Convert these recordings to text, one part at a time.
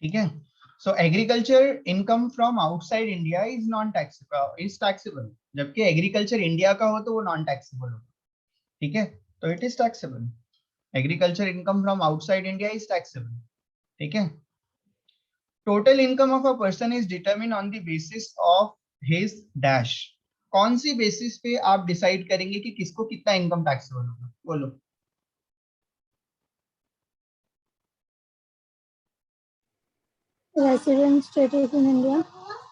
ठीक है। सो agriculture income from outside India is non taxable, is taxable, जबकि agriculture India का हो तो वो नॉन टैक्सेबल होगा। ठीक है, तो it is taxable. Agriculture income from outside India is taxable. ठीक है। Total income of a person is determine on the basis of his dash. कौन सी बेसिस पे आप डिसाइड करेंगे कि किसको कितना इनकम टैक्सेबल होगा? बोलो। Resident status in India.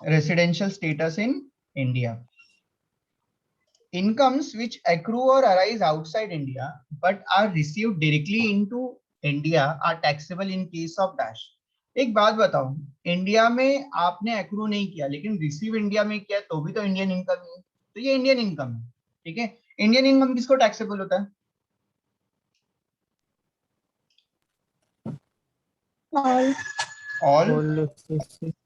Residential status in India. Incomes which accrue or arise outside India but are received directly into India are taxable in case of dash। एक बात बताओ, इंडिया में आपने एक्रू नहीं किया लेकिन रिसीव इंडिया में किया तो भी तो इंडियन इनकम है, तो ये इंडियन इनकम है। ठीक है। इंडियन इनकम किसको टैक्सेबल होता है? All. ऑल।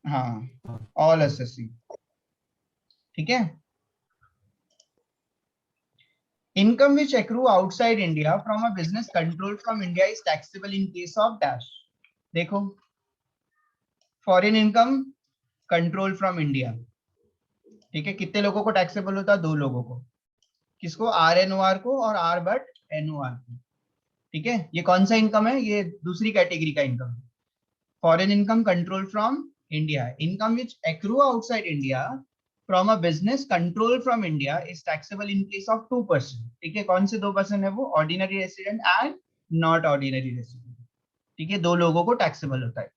हाँ, ऑल एसएससी। ठीक है। Income which accrue outside India from a business control from India is taxable in case of dash. देखो, foreign income control from India, ठीक है, कितने लोगों को टैक्सेबल होता है? 2 लोगों को। किसको? आर एन ओ आर को और R but N O R को। ठीक है, ये कौन सा इनकम है? ये दूसरी कैटेगरी का इनकम है। Foreign income control from India, income which accrue outside India from a business control from India is taxable in case of 2%। ठीक है, कौन से 2% है वो? Ordinary resident and not ordinary resident. ठीक है, 2 लोगों को टैक्सेबल होता है।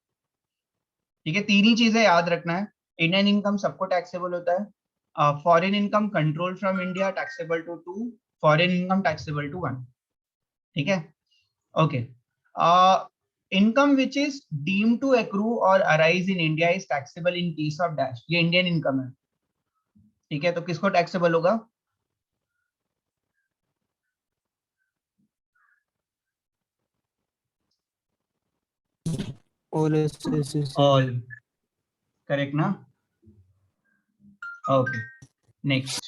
ठीक है, 3 ही चीजें याद रखना है। इंडियन इनकम सबको टैक्सेबल होता है, foreign income control from India taxable to 2, foreign income taxable to 1। ठीक है। Okay. Income which is deem to accrue और arise in India is taxable in case of dash. ये इंडियन इनकम है। ठीक है, तो किसको टैक्सेबल होगा? ऑल। करेक्ट ना? Okay, next.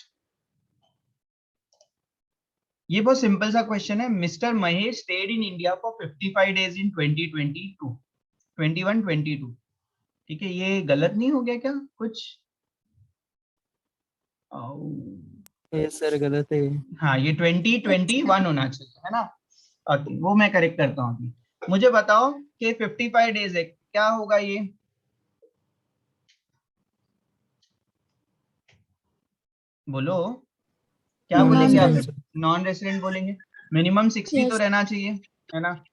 ये बहुत सिंपल सा क्वेश्चन है। Mister Mahesh stayed in India for 55 days in 2022 21-22। ठीक है, ये गलत नहीं हो गया क्या कुछ? ये सर गलत है। हाँ, ये 2021 होना चाहिए, है ना? ओके, वो मैं करेक्ट करता हूँ अभी। मुझे बताओ कि 55 डेज है, क्या होगा ये? बोलो, क्या बोलेंगे आप? नॉन रेसिडेंट बोलेंगे। मिनिमम 60 तो Yes. रहना चाहिए, है ना?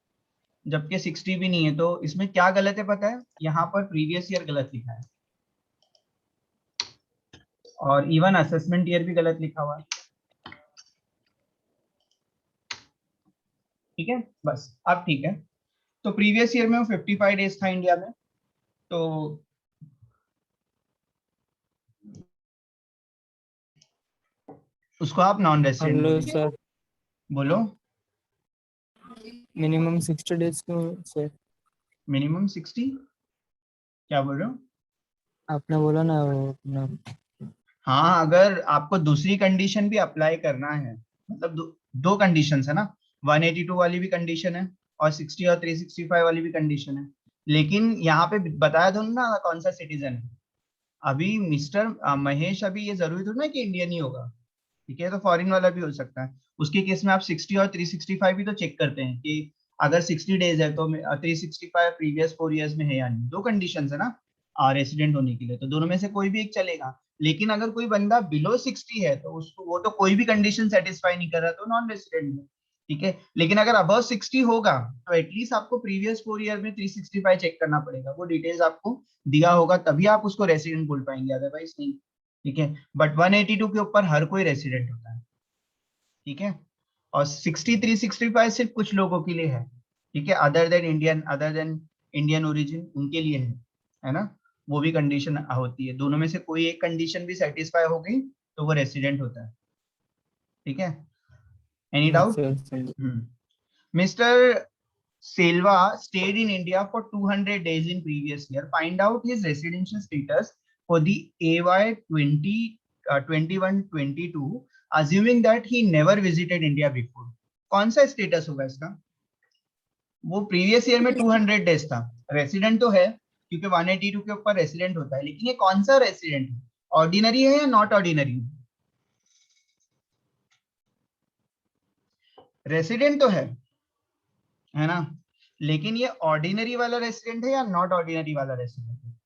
जबकि 60 भी नहीं है, तो इसमें क्या गलत है पता है? यहाँ पर प्रीवियस ईयर गलत लिखा है और इवन असेसमेंट ईयर भी गलत लिखा हुआ है। ठीक है, बस अब ठीक है। तो प्रीवियस ईयर में वो 55 डेज था इंडिया में, तो उसको आप नॉन रेसिडेंट हेलो बोलेंगे। सर, बोलो। मिनिमम 60 डेज क्यों सर? मिनिमम 60? क्या बोल रहे हो? आपने बोला ना वो अपना। हाँ, अगर आपको दूसरी कंडीशन भी अप्लाई करना है, मतलब दो कंडीशन है ना, 182 वाली भी कंडीशन है और 60 और 365 वाली भी कंडीशन है। लेकिन यहाँ पे बताया दो ना कौन सा सिटीजन है। अभी मिस्टर महेश, अभी ये जरूरी थोड़ा ना कि इंडियन ही होगा। ठीक है, तो फॉरेन वाला भी हो सकता है। उसके केस में आप 60 और 365 भी तो चेक करते हैं कि अगर 60 डेज है तो 365 प्रीवियस 4 ईयर्स में है या नहीं। 2 कंडीशन है ना रेसिडेंट होने के लिए, तो दोनों में से कोई भी एक चलेगा। लेकिन अगर कोई बंदा बिलो 60 है तो उसको, वो तो कोई भी कंडीशन सेटिस्फाई नहीं कर रहा, तो नॉन रेसिडेंट है। ठीक है, लेकिन अगर अबव 60 होगा तो एटलीस्ट आपको प्रीवियस 4 ईयर में 365 चेक करना पड़ेगा। वो डिटेल्स आपको दिया होगा तभी आप उसको रेसिडेंट बोल पाएंगे, अदरवाइज नहीं। ठीक है, बट 182 के ऊपर हर कोई रेसिडेंट होता है। ठीक है, और 6365 सिर्फ कुछ लोगों के लिए है। ठीक है, अदर देन इंडियन ओरिजिन, उनके लिए है ना? वो भी कंडीशन होती है, दोनों में से कोई एक कंडीशन भी सेटिस्फाई हो गई तो वो रेसिडेंट होता है। ठीक है, any doubt? Mister Silva stayed in India for 200 days in previous year. Find out his residential status for the AY 21-22, assuming that he never visited India before. कौन सा स्टेटस होगा इसका? वो प्रीवियस ईयर में 200 डेज था, resident तो है क्योंकि 182 के ऊपर रेसिडेंट होता है, लेकिन ये कौन सा रेसिडेंट है, ऑर्डिनरी है या नॉट ऑर्डिनरी? रेसिडेंट तो है ना, लेकिन ये ऑर्डिनरी वाला रेसिडेंट है या नॉट ऑर्डिनरी वाला रेसिडेंट है?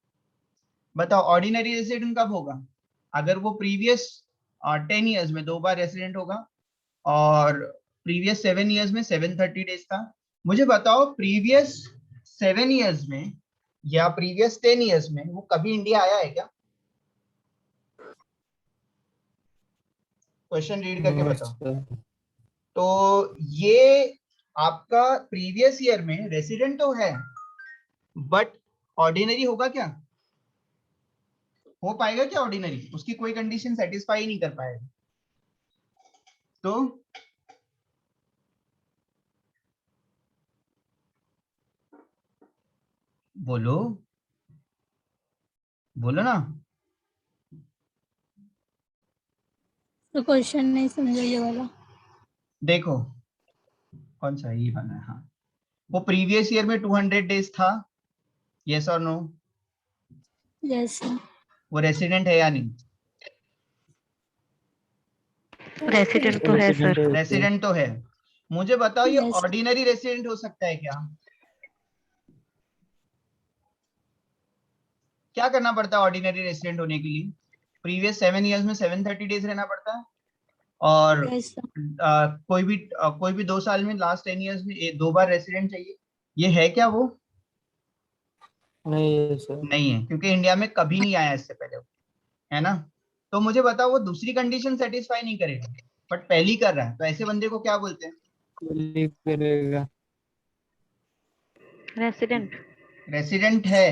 बताओ, ऑर्डिनरी रेसिडेंट कब होगा? अगर वो प्रीवियस 10 ईयर्स में 2 बार रेसिडेंट होगा, और प्रीवियस 7 ईयर्स में 730 डेज था। मुझे बताओ, प्रीवियस 7 ईयर्स में या प्रीवियस 10 ईयर्स में वो कभी इंडिया आया है क्या? क्वेश्चन रीड करके नो बताओ। सर। तो ये आपका प्रीवियस ईयर में रेसिडेंट तो है, बट ऑर्डिनरी होगा क्या? हो पाएगा क्या ऑर्डिनरी? उसकी कोई कंडीशन सेटिस्फाई नहीं कर पाएगा। तो बोलो, बोलो ना। तो क्वेश्चन नहीं समझा ये वाला। देखो, कौन सा ये वाला है? हाँ, वो प्रीवियस ईयर में 200 डेज था, यस और नो? Yes sir. वो रेसिडेंट है या नहीं? रेसिडेंट तो है रेसिडेंट सर। है सर। रेसिडेंट तो है। मुझे बताओ, ये यस ऑर्डिनरी रेसिडेंट हो सकता है क्या? क्या करना पड़ता है ऑर्डिनरी रेसिडेंट होने के लिए? प्रीवियस 7 ईयर्स में 730 डेज रहना पड़ता है, और यस सर। कोई भी 2 साल में लास्ट 10 ईयर्स में 2 बार रेसिडेंट चाहिए। ये है क्या वो? नहीं है सर। नहीं है, क्योंकि इंडिया में कभी नहीं आया इससे पहले, है ना। तो मुझे बताओ, वो दूसरी कंडीशन सेटिस्फाई नहीं करेगा, बट पहली कर रहा है, तो ऐसे बंदे को क्या बोलते हैं? कुली करेगा। रेसिडेंट। रेसिडेंट है।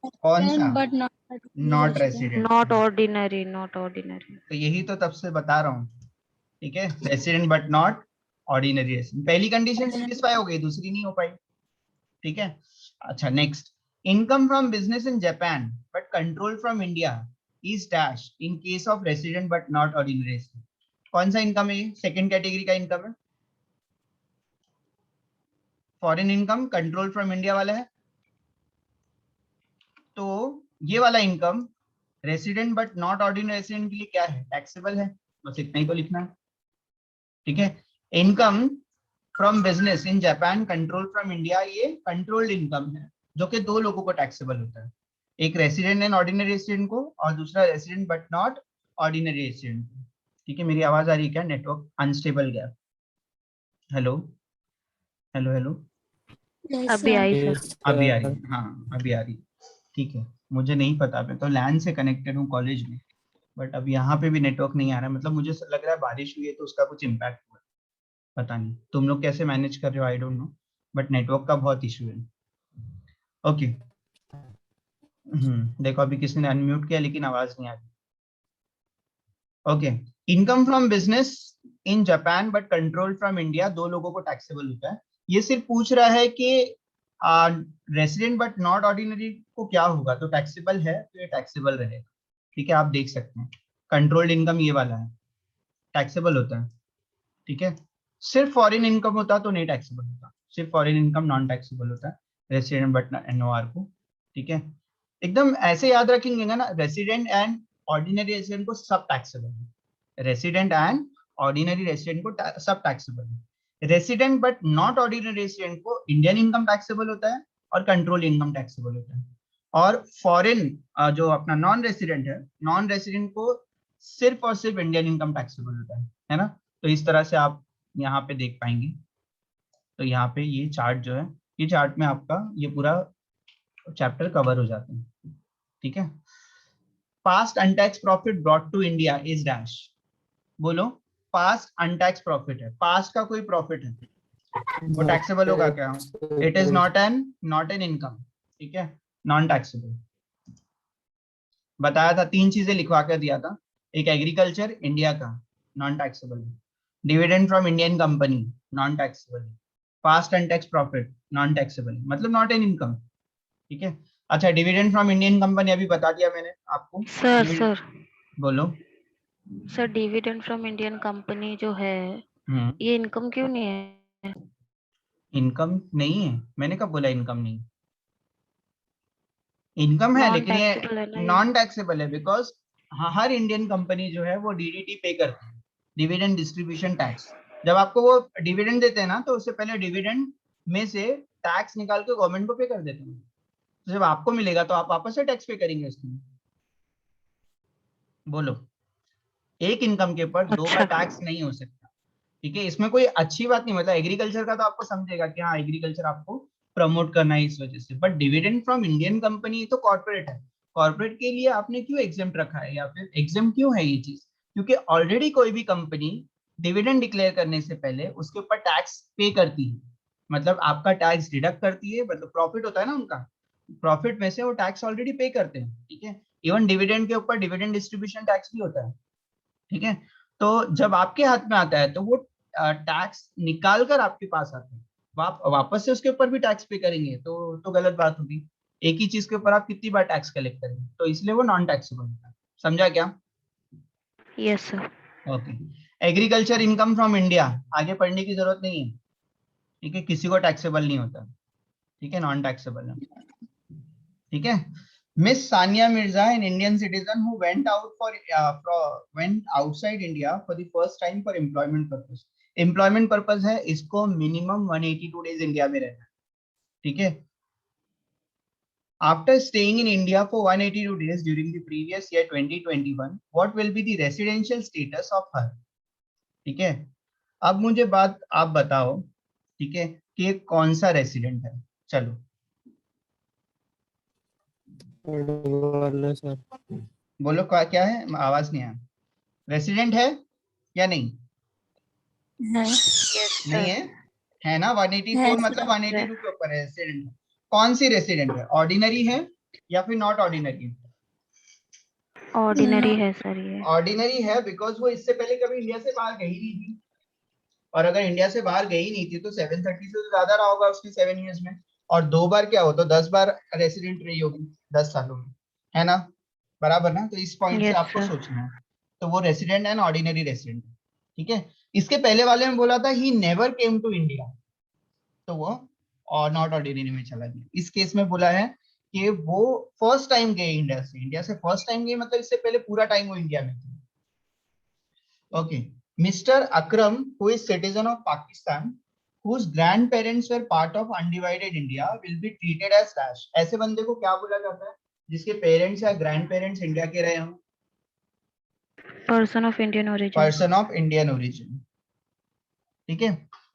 कौन सा? But not not resident. Resident. Not ordinary, not ordinary. तो यही तो तब से बता रहा हूँ, ठीक है, resident but not ordinary resident. पहली कंडीशन सेटिस्फाई हो गई, दूसरी नहीं हो पाई, ठीक है। अच्छा, next, income from business in Japan but control from India is dash in case of resident but not ordinary resident. कौन सा इनकम है ये? सेकंड कैटेगरी का इनकम है, foreign income, control from India वाला है। तो ये वाला income resident but not ordinary resident के लिए क्या है? टैक्सेबल है। बस इतना ही तो लिखना है, ठीक है। Income from business in Japan control from India, ये कंट्रोल्ड इनकम है, जो कि 2 लोगों को टैक्सेबल होता है, एक रेसिडेंट एंड ऑर्डिनरी रेसिडेंट को, और दूसरा resident but not ordinary resident को, ठीक है। मेरी आवाज आ रही है क्या? नेटवर्क अनस्टेबल गया? Hello, hello, hello. यस अभी सर। आई सर। यस अभी आ रही सर। है, हाँ अभी आ रही है, ठीक है। मुझे नहीं पता, मैं तो लैन से कनेक्टेड हूँ कॉलेज में, बट अब यहाँ पे भी नेटवर्क नहीं आ रहा है। मतलब मुझे लग रहा है बारिश हुई है तो उसका कुछ इम्पैक्ट हुआ है, पता नहीं तुम लोग कैसे मैनेज कर रहे हो, I don't know, but network का बहुत इशू है। ओके, देखो अभी किसी ने अनम्यूट किया लेकिन आवाज नहीं आ रही। Okay, income from business in Japan but control from India, 2 लोगों को टैक्सेबल होता है। ये सिर्फ पूछ रहा है कि रेसिडेंट बट नॉट ऑर्डिनरी को क्या होगा, तो टैक्सेबल है तो ये टैक्सेबल रहेगा, ठीक है। आप देख सकते हैं, कंट्रोल्ड इनकम ये वाला है, टैक्सेबल होता है, ठीक है। सिर्फ फॉरेन इनकम होता तो नहीं टैक्सेबल होता, सिर्फ फॉरेन इनकम नॉन टैक्सेबल होता है, रेसिडेंट बट एनओआर को, ठीक है। एकदम ऐसे याद रखेंगे ना, रेसिडेंट एंड ऑर्डिनरी रेसिडेंट को सब टैक्सेबल है, रेसिडेंट एंड ऑर्डिनरी रेसिडेंट को सब टैक्सेबल है। Resident but not ordinary resident को इंडियन इनकम टैक्सेबल होता है और कंट्रोल इनकम टैक्सेबल होता है, और फॉरेन जो अपना नॉन रेसिडेंट है, नॉन रेसिडेंट को सिर्फ और सिर्फ इंडियन इनकम टैक्सेबल होता है ना। तो इस तरह से आप यहाँ पे देख पाएंगे। तो यहाँ पे ये चार्ट जो है, ये चार्ट में आपका ये पूरा चैप्टर कवर हो जाते हैं, ठीक है। Past untaxed profit brought to India is dash. बोलो, पास्ट अनटैक्स प्रॉफिट है, पास्ट का कोई प्रॉफिट है, वो टैक्सेबल होगा क्या? It is not an income, ठीक है, नॉन टैक्सेबल। बताया था, 3 चीजें लिखवा कर दिया था, एक एग्रीकल्चर इंडिया का non taxable, dividend from Indian company non taxable, past untaxed profit non taxable, मतलब नॉट एन इनकम, ठीक है। अच्छा, डिविडेंड फ्रॉम इंडियन कंपनी अभी बता दिया मैंने आपको। सर डिविडेंड, सर बोलो। Sir dividend from Indian company जो है, ये इनकम क्यों नहीं है? इनकम नहीं है, मैंने कब बोला इनकम नहीं? इनकम है नॉन लेकिन ये टैक्सेबल है ना ये? नॉन टैक्सेबल है बिकॉज हर इंडियन कंपनी जो है वो डीडीटी पे करती है, डिविडेंड डिस्ट्रीब्यूशन टैक्स। जब आपको वो डिविडेंड देते हैं ना तो उससे पहले डिविडेंड में से टैक्स निकाल के गवर्नमेंट को पे कर देते हैं। तो जब आपको मिलेगा तो आप वापस से टैक्स पे करेंगे इसमें। बोलो, एक इनकम के ऊपर दो बार अच्छा। टैक्स नहीं हो सकता। ठीक है, इसमें कोई अच्छी बात नहीं, मतलब एग्रीकल्चर का तो आपको समझेगा कि हाँ एग्रीकल्चर आपको प्रमोट करना है इस वजह से, but dividend from Indian company तो कॉर्पोरेट है। कॉर्पोरेट के लिए आपने क्यों एग्जेम्प्ट रखा है या फिर एग्जेम्प्ट क्यों है ये चीज? क्योंकि ऑलरेडी कोई भी कंपनी डिविडेंड डिक्लेयर करने से पहले उसके ऊपर टैक्स पे करती है, मतलब आपका टैक्स डिडक्ट करती है, मतलब प्रॉफिट होता है ना उनका, प्रॉफिट में से वो टैक्स ऑलरेडी पे करते हैं। ठीक है, इवन डिविडेंड के ऊपर डिविडेंड डिस्ट्रीब्यूशन टैक्स भी होता है। ठीक है, तो जब आपके हाथ में आता है तो वो टैक्स निकाल कर आपके पास आता है, वापस से उसके ऊपर भी टैक्स पे करेंगे तो गलत बात होगी। एक ही चीज के ऊपर आप कितनी बार टैक्स कलेक्ट करेंगे, तो इसलिए वो नॉन टैक्सेबल होता है। समझा क्या? Yes sir. Okay. Agriculture income from India आगे पढ़ने की जरूरत नहीं है। ठीक है, किसी को टैक्सेबल नहीं होता। ठीक है, नॉन टैक्सेबल है। ठीक है, miss Sania Mirza, an Indian citizen who went outside India for the first time for employment purpose. Employment purpose है, इसको मिनिमम 182 डेज इंडिया में रहना है। ठीक है, after staying in India for 182 days during the previous year 2021, what will be the residential status of her? ठीक है, अब मुझे बात आप बताओ, ठीक है, कि ये कौन सा रेसिडेंट है। चलो सर। बोलो क्या है, आवाज नहीं आया। रेसिडेंट है या नहीं? है। यस नहीं सर। है ना, 184 मतलब 182 के ऊपर है रेसिडेंट। कौन सी रेसिडेंट है, ऑर्डिनरी है या फिर नॉट ऑर्डिनरी? ऑर्डिनरी है सर ये। ऑर्डिनरी है बिकॉज वो इससे पहले कभी इंडिया से बाहर गई नहीं थी, और अगर इंडिया से बाहर गई नहीं थी तो 730 से तो ज्यादा रहा होगा उसने 7 इयर्स में, और 2 बार क्या हो तो 10 बार रेसिडेंट रही होगी 10 सालों में, है ना? बराबर ना, तो इस पॉइंट से यस आपको सर। सोचना है। तो वो रेसिडेंट एंड ऑर्डिनरी रेसिडेंट। ठीक है, इसके पहले वाले में बोला था he never came to India, तो वो और नॉट ऑर्डिनरी में चला गया। इस केस में बोला है कि वो फर्स्ट टाइम गए इंडिया से फर्स्ट टाइम गए, मतलब इससे पहले पूरा टाइम वो इंडिया में थे। Okay, mister Akram who is citizen of Pakistan whose grandparents were part of undivided India will be treated as dash। ऐसे बंदे को क्या बोला जाता है जिसके पेरेंट्स या ग्रैंड पेरेंट्स इंडिया के रहे हों? Person of Indian origin. Person of Indian origin. ठीक है,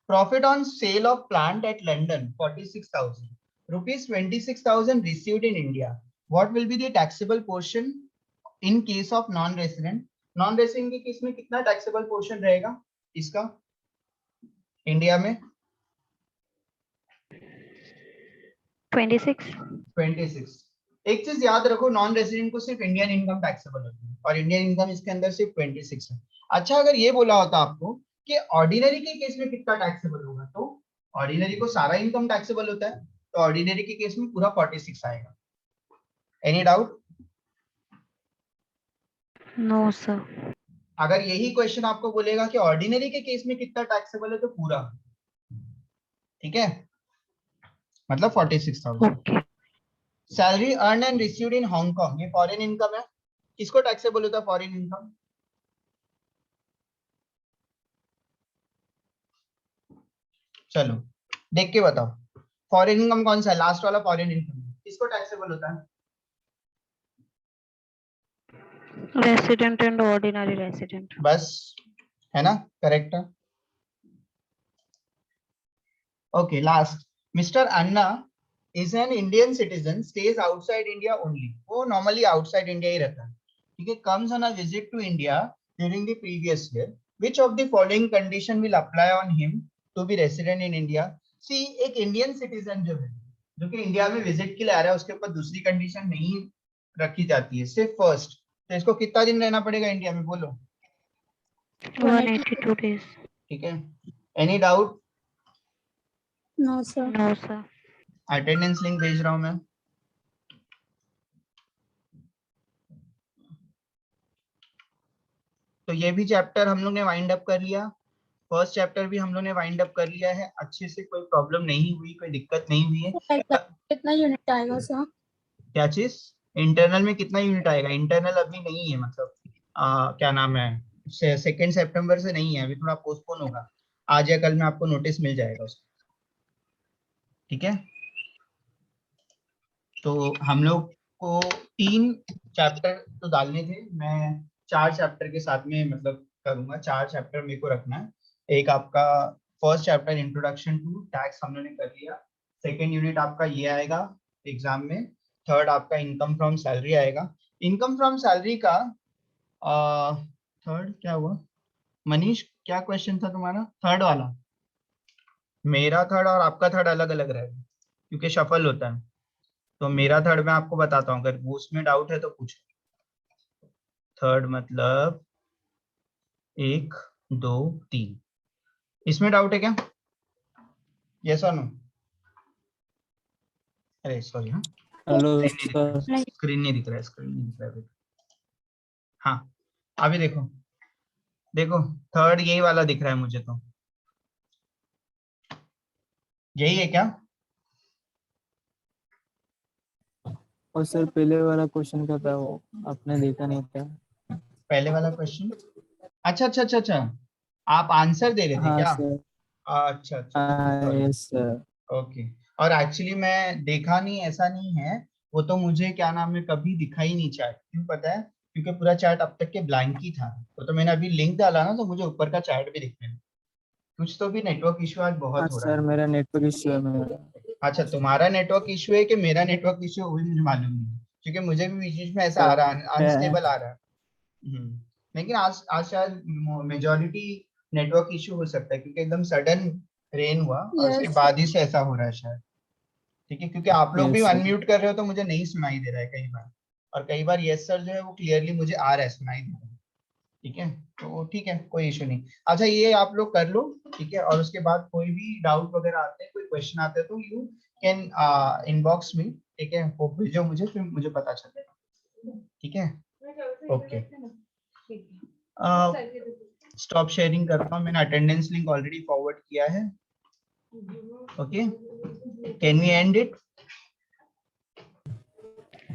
profit on sale of plant at London 46,000 rupees, 26,000 received in India, what will be the taxable portion in case of non resident? Non resident के case में कितना taxable portion रहेगा इसका India में? 26। 26। एक चीज याद रखो, नॉन रेसिडेंट को सिर्फ इंडियन इनकम टैक्सेबल होती है और इंडियन इनकम इसके अंदर सिर्फ 26 है। अच्छा, अगर ये बोला होता आपको कि ऑर्डिनरी के केस में कितना टैक्सेबल होगा, तो ऑर्डिनरी को सारा इनकम टैक्सेबल होता है, तो ऑर्डिनरी के केस में पूरा 46 आएगा। Any doubt? No sir. अगर यही क्वेश्चन आपको बोलेगा कि ऑर्डिनरी के केस में कितना टैक्सेबल है, तो पूरा। ठीक है, मतलब 46,000। Okay. Salary earn and received in Hong Kong, ये फॉरेन इनकम है, किसको टैक्सेबल होता है फॉरेन इनकम? चलो देख के बताओ, फॉरेन इनकम कौन सा है, लास्ट वाला फॉरेन इनकम किसको टैक्सेबल होता है? Resident and ordinary resident. बस, है ना, करेक्ट है। Okay, last, mister Anna is an Indian citizen, stays outside India only, वो नॉर्मली आउटसाइड इंडिया ही रहता है। ठीक है, comes on a visit to India during the previous year, which of the following condition will apply on him to be resident in India? C, एक Indian citizen जो है, जो कि इंडिया में विजिट के लिए आ रहा है, उसके ऊपर दूसरी कंडीशन नहीं रखी जाती है, सिर्फ फर्स्ट। तो इसको कितना दिन रहना पड़ेगा इंडिया में, बोलो? 182 डेज। ठीक है, any doubt? No sir. No sir. Attendance link भेज रहा हूं मैं। तो ये भी चैप्टर हम लोग ने वाइंड अप कर लिया, फर्स्ट चैप्टर भी हम लोग ने वाइंड अप कर लिया है अच्छे से, कोई प्रॉब्लम नहीं हुई, कोई दिक्कत नहीं हुई है। कितना यूनिट आएगा सर? क्या चीज? इंटरनल में कितना यूनिट आएगा? इंटरनल अभी नहीं है, मतलब क्या नाम है, 2 सितंबर से नहीं है, अभी थोड़ा पोस्टपोन होगा। आज या कल में आपको नोटिस मिल जाएगा उसका। ठीक है, तो हम लोग को 3 चैप्टर तो डालने थे, मैं 4 चैप्टर के साथ में मतलब करूंगा। 4 चैप्टर मेरे को रखना है। एक आपका first chapter introduction to tax हम लोगों ने कर लिया। सेकेंड यूनिट आपका ये आएगा एग्जाम में। थर्ड आपका इनकम फ्रॉम सैलरी आएगा। इनकम फ्रॉम सैलरी का थर्ड क्या हुआ मनीष, क्या क्वेश्चन था तुम्हारा थर्ड वाला? मेरा थर्ड और आपका थर्ड अलग अलग रहेगा क्योंकि शफल होता है। तो मेरा थर्ड मैं आपको बताता हूँ, अगर वो उसमें डाउट है तो पूछो। थर्ड मतलब 1 2 3, इसमें डाउट है क्या? यस और नो? अरे सॉरी, हाँ हेलो नहीं। स्क्रीन नहीं दिख रहा है, स्क्रीन नहीं दिख रहा है। हाँ अभी देखो, देखो थर्ड यही वाला दिख रहा है मुझे, तो यही है क्या? और सर पहले वाला क्वेश्चन का था वो आपने देखा नहीं था। पहले वाला क्वेश्चन? अच्छा अच्छा अच्छा अच्छा, आप आंसर दे रहे थे हाँ क्या? सर। अच्छा अच्छा, हाँ सॉरी, यस सर। ओके। और एक्चुअली मैं देखा नहीं, ऐसा नहीं है, वो तो मुझे क्या नाम है कभी दिखा ही नहीं चैट। क्यों पता है? क्योंकि पूरा चैट अब तक के ब्लैंक ही था। तो मैंने अभी लिंक डाला ना, तो मुझे ऊपर का चैट भी दिखने लगा। कुछ तो भी नेटवर्क इशू आज हाँ बहुत हो रहा सर है। मेरा नेटवर्क इश्यू है मेरा। अच्छा, तुम्हारा नेटवर्क इशू है कि मेरा नेटवर्क इशू है वो भी मुझे मालूम नहीं है, क्योंकि मुझे भी बीच बीच में ऐसा आ रहा है, है। अनस्टेबल आ रहा है। लेकिन आज आज शायद मेजोरिटी नेटवर्क इशू हो सकता है, क्योंकि एकदम सडन रेन हुआ और उसके यस। बाद ही से ऐसा हो रहा है शायद। ठीक है, क्योंकि आप लोग भी यस सर। अनम्यूट कर रहे हो तो मुझे नहीं सुनाई दे रहा है कई बार, और कई बार यस सर जो है वो क्लियरली मुझे आ रहा है, सुनाई दे रहा है। ठीक है, तो ठीक है, कोई इशू नहीं। अच्छा, ये आप लोग कर लो, ठीक है। और उसके बाद कोई भी डाउट वगैरह आते हैं, कोई क्वेश्चन आते हैं, तो यू कैन इनबॉक्स में, ठीक है, वो भेजो मुझे, फिर मुझे पता चलेगा। ठीक है, ओके। स्टॉप शेयरिंग करता हूँ, मैंने अटेंडेंस लिंक ऑलरेडी फॉरवर्ड किया है। Okay, can we end it?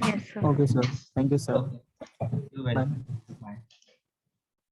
Yes, sir. Okay sir, thank you sir. Okay, you welcome.